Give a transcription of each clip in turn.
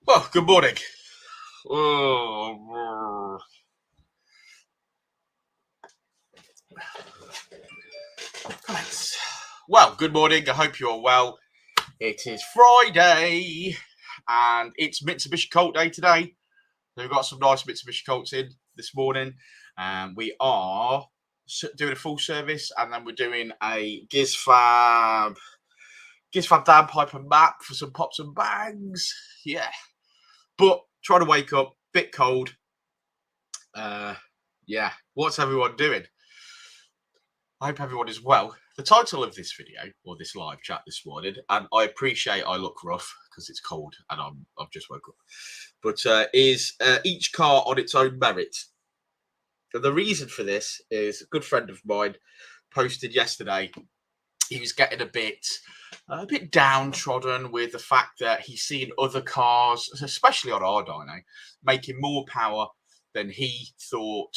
Well, good morning. Oh, comments. Well, good morning. I hope you're well. It is Friday, and it's Mitsubishi Colt Day today. So we've got some nice Mitsubishi Colts in this morning. We are doing a full service, and then we're doing a Gizfab downpipe and map for some pops and bangs. Yeah, but trying to wake up, bit cold. Yeah, what's everyone doing? I hope everyone is well. The title of this video, or this live chat this morning, and I appreciate I look rough because it's cold and I've just woke up, but is each car on its own merit. And the reason for this is a good friend of mine posted yesterday. He was getting a bit downtrodden with the fact that he's seen other cars, especially on our dyno, making more power than he thought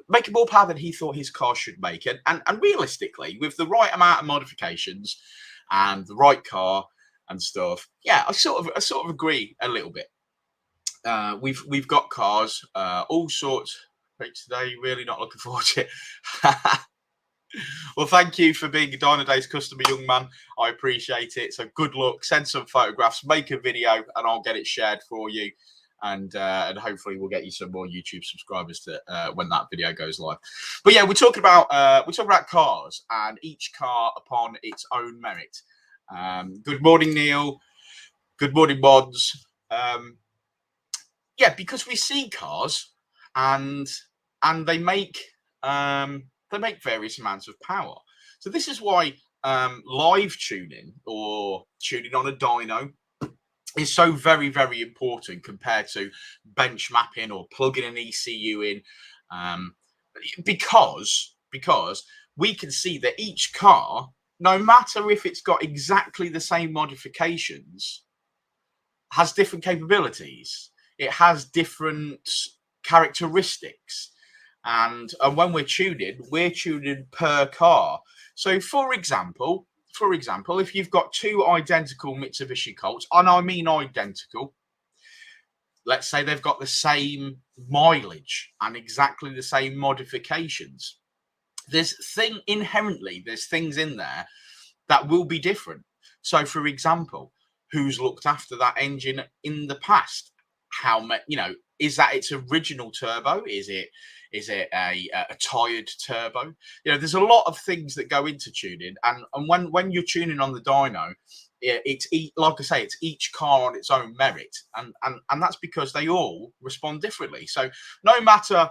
making more power than he thought his car should make. And realistically, with the right amount of modifications and the right car and stuff, yeah, I sort of agree a little bit. We've got cars, all sorts. Right, today, really not looking forward to it. Well, thank you for being a Dynodaze customer, young man. I appreciate it. So good luck. Send some photographs, make a video, and I'll get it shared for you. And hopefully we'll get you some more YouTube subscribers to when that video goes live. But yeah, we're talking about cars, and each car upon its own merit. Good morning, Neil. Good morning, Mods. Yeah, because we see cars, and they make various amounts of power. So this is why live tuning or tuning on a dyno is so very, very important compared to bench mapping or plugging an ECU in, because we can see that each car, no matter if it's got exactly the same modifications, has different capabilities. It has different characteristics. And when we're tuning per car. So, for example, if you've got two identical Mitsubishi Colts, and I mean identical, let's say they've got the same mileage and exactly the same modifications, there's things in there that will be different. So, for example, who's looked after that engine in the past? How much, is that its original turbo? Is it a tired turbo? There's a lot of things that go into tuning, and when you're tuning on the dyno, it's like I say, it's each car on its own merit, and that's because they all respond differently. So no matter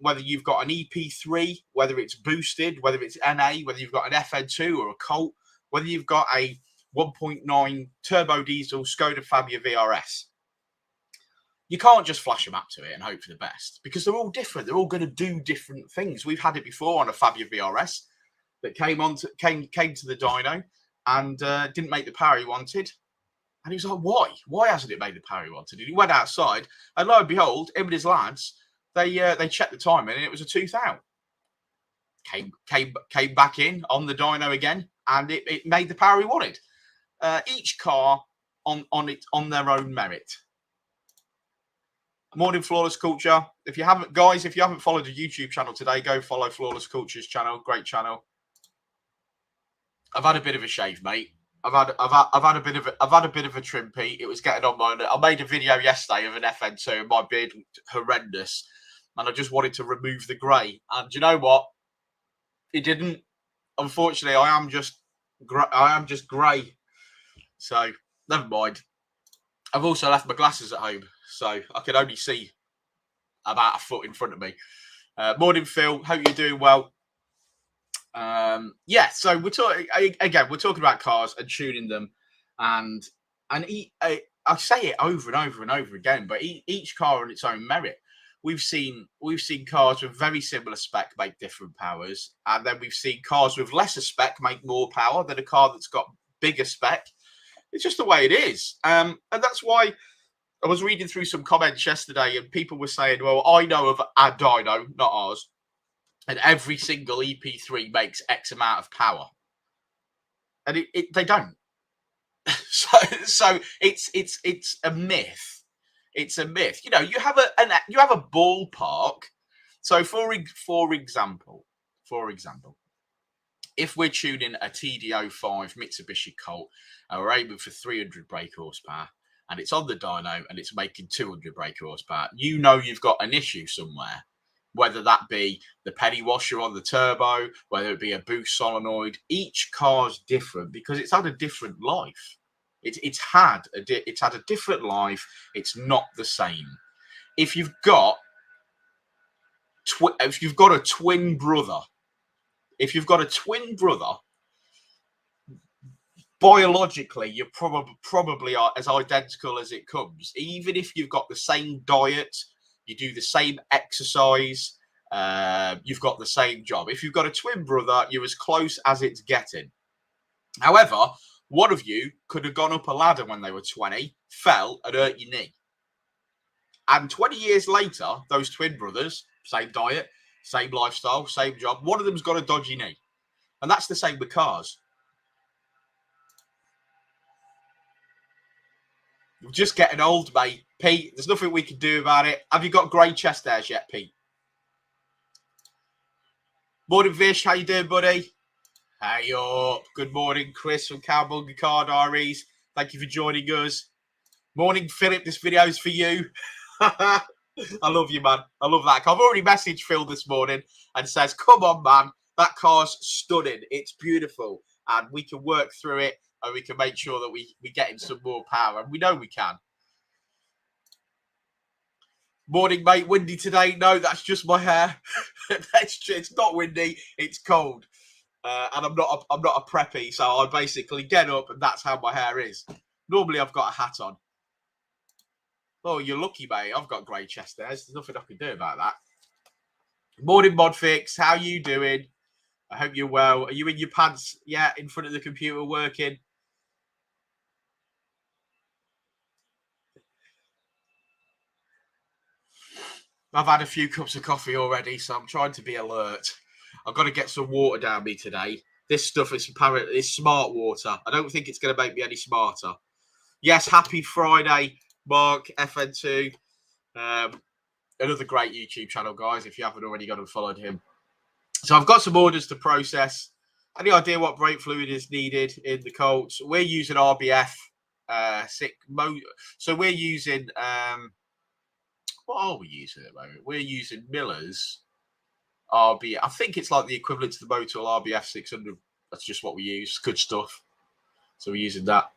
whether you've got an EP3, whether it's boosted, whether it's NA, whether you've got an FN2 or a Colt, whether you've got a 1.9 turbo diesel Skoda Fabia VRS, you can't just flash a map to it and hope for the best, because they're all different. They're all going to do different things. We've had it before on a Fabia VRS that came to the dyno and didn't make the power he wanted. And he was like, why? Why hasn't it made the power he wanted? And he went outside, and lo and behold, him and his lads, they checked the timing, and it was a tooth out. Came back in on the dyno again, and it made the power he wanted. Each car on their own merit. Morning, Flawless Culture. If you haven't followed the YouTube channel today, go follow Flawless Culture's channel. Great channel. I've had a bit of a shave, mate. I've had a bit of a trim, Pete. It was getting on my. I made a video yesterday of an FN2, and my beard looked horrendous, and I just wanted to remove the grey. And do you know what? It didn't. Unfortunately, I am just grey. So never mind. I've also left my glasses at home, so I can only see about a foot in front of me. Morning, Phil. Hope you're doing well. Yeah, so we're talking about cars and tuning them, and I say it over and over and over again, but each car on its own merit. We've seen cars with very similar spec make different powers, and then we've seen cars with lesser spec make more power than a car that's got bigger spec. It's just the way it is. And that's why I was reading through some comments yesterday, and people were saying, well, I know of a dyno, not ours, and every single EP3 makes X amount of power. And they don't. So it's a myth. It's a myth. You know, you have a ballpark. So for example, if we're tuning a TD05 Mitsubishi Colt and we're aiming for 300 brake horsepower and it's on the dyno and it's making 200 brake horsepower, you know you've got an issue somewhere. Whether that be the penny washer on the turbo, whether it be a boost solenoid, each car's different because it's had a different life. It's had a different life. It's not the same. If you've got a twin brother, biologically, you probably are as identical as it comes. Even if you've got the same diet, you do the same exercise, you've got the same job. If you've got a twin brother, you're as close as it's getting. However, one of you could have gone up a ladder when they were 20, fell and hurt your knee. And 20 years later, those twin brothers, same diet, same lifestyle, same job, one of them's got a dodgy knee. And that's the same with cars. We're just getting old, mate. Pete, there's nothing we can do about it. Have you got grey chest hairs yet, Pete? Morning, Vish. How you doing, buddy? Hey up. Good morning, Chris from Cowbunga Car Diaries. Thank you for joining us. Morning, Philip. This video is for you. I love you, man. I love that. I've already messaged Phil this morning and says, come on, man. That car's stunning. It's beautiful. And we can work through it and we can make sure that we get him some more power. And we know we can. Morning, mate. Windy today? No, that's just my hair. It's not windy. It's cold. And I'm not a preppy, so I basically get up and that's how my hair is. Normally, I've got a hat on. Oh, you're lucky, mate. I've got grey chest hairs. There's nothing I can do about that. Morning, Modfix. How you doing? I hope you're well. Are you in your pants? Yeah, in front of the computer working? I've had a few cups of coffee already, so I'm trying to be alert. I've got to get some water down me today. This stuff is apparently it's smart water. I don't think it's going to make me any smarter. Yes, happy Friday, Mark, FN2. Another great YouTube channel, guys, if you haven't already gone and followed him. So I've got some orders to process. Any idea what brake fluid is needed in the Colts? We're using RBF. So we're using... what are we using at the moment? We're using Miller's RBF. I think it's like the equivalent to the Motul RBF 600. That's just what we use. Good stuff. So we're using that.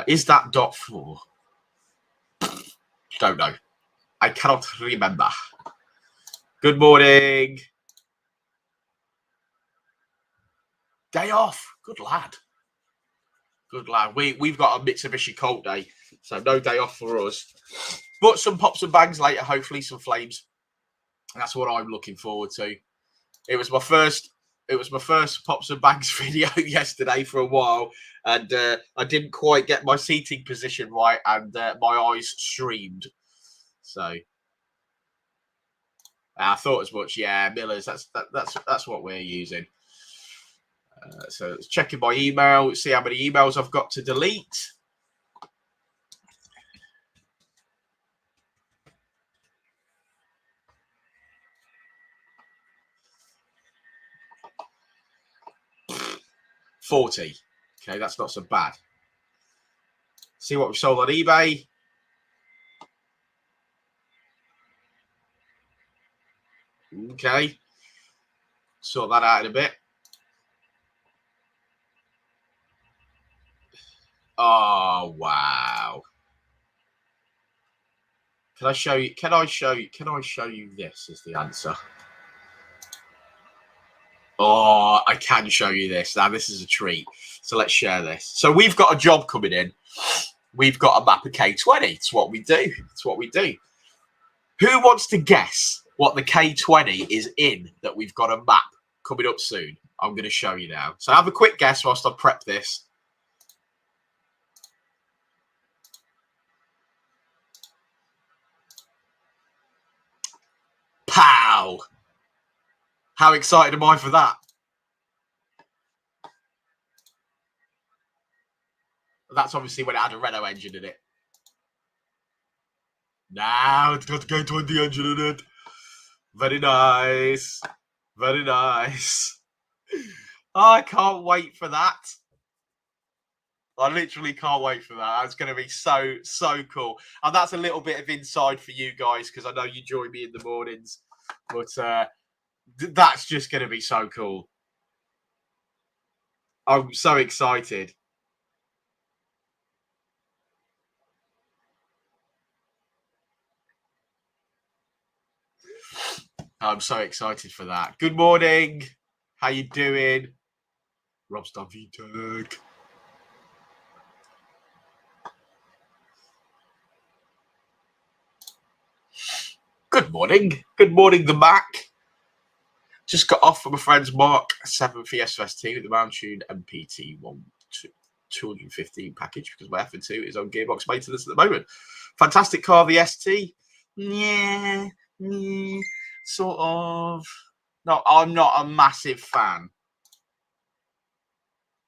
Is that .4? Don't know. I cannot remember. Good morning. Day off. Good lad. Good lad. We've got a Mitsubishi Colt day, so no day off for us. But some pops and bangs later, hopefully some flames. That's what I'm looking forward to. It was my first pops and bangs video yesterday for a while, and I didn't quite get my seating position right, and my eyes streamed. So I thought as much. Yeah, Miller's. That's what we're using. So let's check in my email, see how many emails I've got to delete. $40. Okay, that's not so bad. See what we've sold on eBay. Okay. Sort that out in a bit. Oh, wow. Can I show you this is the answer? Oh, I can show you this. Now, this is a treat. So let's share this. So we've got a job coming in. We've got a map of K20. It's what we do. It's what we do. Who wants to guess what the K20 is in that we've got a map coming up soon? I'm going to show you now. So have a quick guess whilst I prep this. Pow! How excited am I for that? That's obviously when it had a Renault engine in it. Now it's got the K20 engine in it. Very nice. Very nice. I can't wait for that. I literally can't wait for that. It's going to be so cool. And that's a little bit of inside for you guys, because I know you join me in the mornings. But that's just going to be so cool. I'm so excited. I'm so excited for that. Good morning. How you doing? Rob's done VTech. Good morning. Good morning, the Mac. Just got off from a friend's Mark 7 Fiesta ST with the Mount Tune MPT 215 package, because my FN2 is on gearbox maintenance at the moment. Fantastic car, the ST. Yeah, sort of. No, I'm not a massive fan.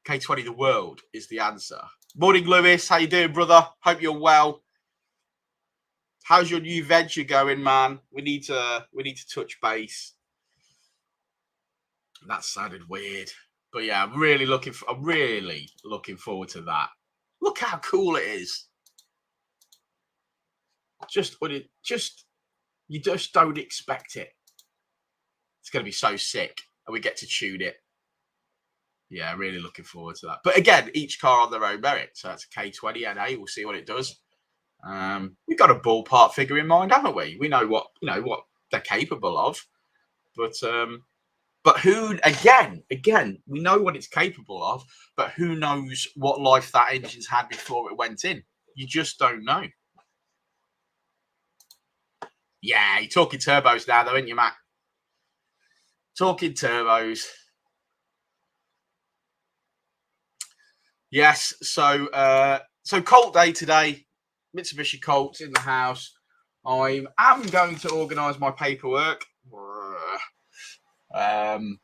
K20 the world is the answer. Morning, Lewis. How you doing, brother? Hope you're well. How's your new venture going, man? We need to touch base. That sounded weird, but yeah, I'm really looking forward to that. Look how cool it is. You just don't expect it. It's going to be so sick, and we get to tune it. Yeah, really looking forward to that. But again, each car on their own merit. So that's a K20 NA. We'll see what it does. We've got a ballpark figure in mind, haven't we? We know what they're capable of. But who, again, we know what it's capable of, but who knows what life that engine's had before it went in? You just don't know. Yeah, you're talking turbos now, though, aren't you, Matt? Talking turbos. Yes, so Colt Day today. Mitsubishi Colts in the house. I am going to organise my paperwork. And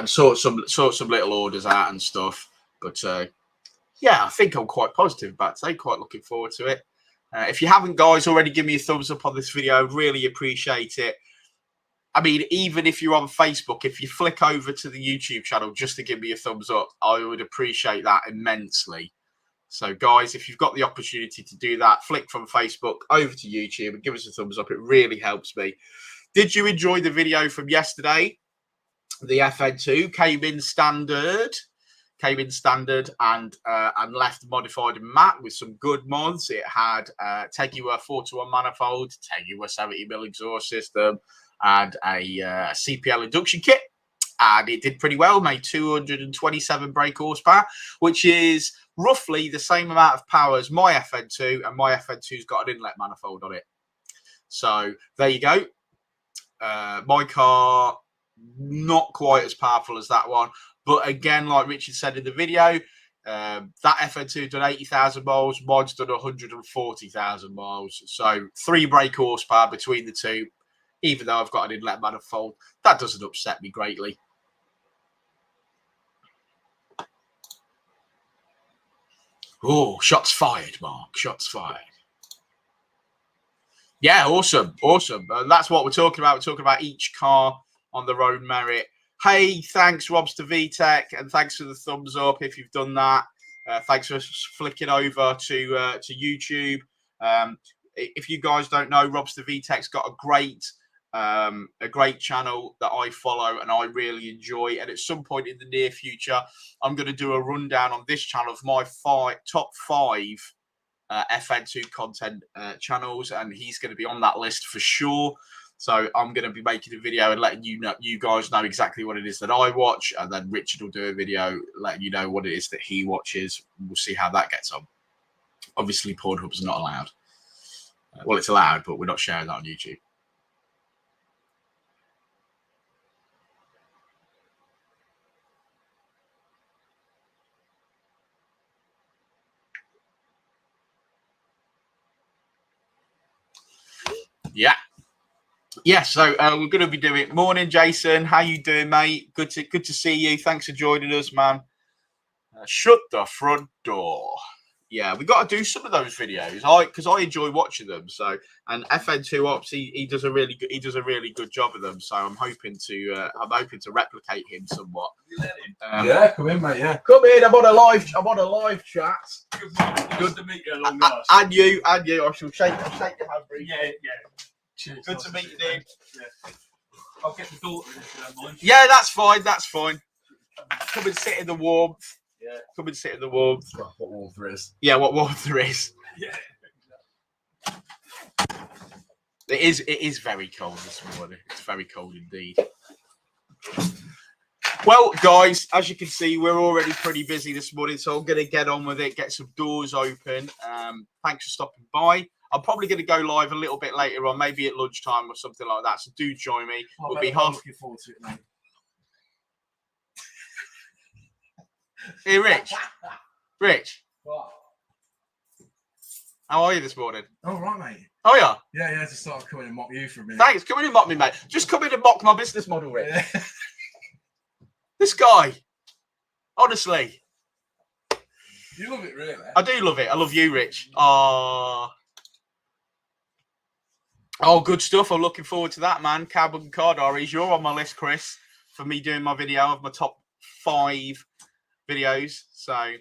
sort some little orders out and stuff. But yeah, I think I'm quite positive about today. Quite looking forward to it. If you haven't, guys, already give me a thumbs up on this video. Really appreciate it. I mean, even if you're on Facebook, if you flick over to the YouTube channel just to give me a thumbs up, I would appreciate that immensely. So, guys, if you've got the opportunity to do that, flick from Facebook over to YouTube and give us a thumbs up. It really helps me. Did you enjoy the video from yesterday? The FN2 came in standard and left modified and matte with some good mods. It had Teguo 4-to-1 manifold, Teguo 70mm exhaust system, and a CPL induction kit. And it did pretty well, made 227 brake horsepower, which is roughly the same amount of power as my FN2, and my FN2's got an inlet manifold on it. So there you go. My car, not quite as powerful as that one. But again, like Richard said in the video, that FN2 done 80,000 miles, mine's done 140,000 miles. So 3 brake horsepower between the two, even though I've got an inlet manifold. That doesn't upset me greatly. Oh, shots fired, Mark. Shots fired. Yeah, awesome. That's what we're talking about. We're talking about each car on their own merit. Hey, thanks, Robster VTech, and thanks for the thumbs up if you've done that. Thanks for flicking over to YouTube. If you guys don't know, Robster VTech's got a great channel that I follow and I really enjoy. And at some point in the near future, I'm going to do a rundown on this channel of my top five FN2 content channels, and he's going to be on that list for sure. So I'm going to be making a video and letting you guys know exactly what it is that I watch, and then Richard will do a video letting you know what it is that he watches. We'll see how that gets on. Obviously, Pornhub's not allowed. Well, it's allowed, but we're not sharing that on YouTube. Yeah, so we're going to be doing. Morning, Jason. How you doing, mate? Good to see you. Thanks for joining us, man. Shut the front door. Yeah, we got to do some of those videos. Because I enjoy watching them. So, and FN2 Ops, he does a really good job of them. So I'm hoping to replicate him somewhat. Yeah, come in, mate. Yeah, come in. I'm on a live chat. Good to meet you, long last. And you. I shall shake your hand, Brew. Yeah. Cheers. Good to meet you, dude. Yeah. I'll get the daughter in if you don't mind. Yeah, that's fine. Come and sit in the warmth. Yeah. Come and sit in the warmth. What warmth there is. Yeah, what warmth there is. Yeah. It is very cold this morning. It's very cold indeed. Well, guys, as you can see, we're already pretty busy this morning, so I'm going to get on with it, get some doors open. Thanks for stopping by. I'm probably going to go live a little bit later on, maybe at lunchtime or something like that. So do join me. I'm looking forward to it, mate. Hey, Rich. What? How are you this morning? Oh, right, mate. Oh, yeah. Yeah. Just thought I'd come in and mock you for a minute. Thanks. Come in and mock me, mate. Just come in and mock my business model, Rich. Yeah. This guy. Honestly. You love it, really. I do love it. I love you, Rich. Oh, good stuff. I'm looking forward to that, man. Carbon card REs. You're on my list, Chris, for me doing my video of my top 5 videos. So,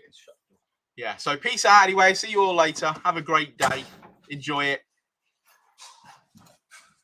yeah. So, peace out anyway. See you all later. Have a great day. Enjoy it.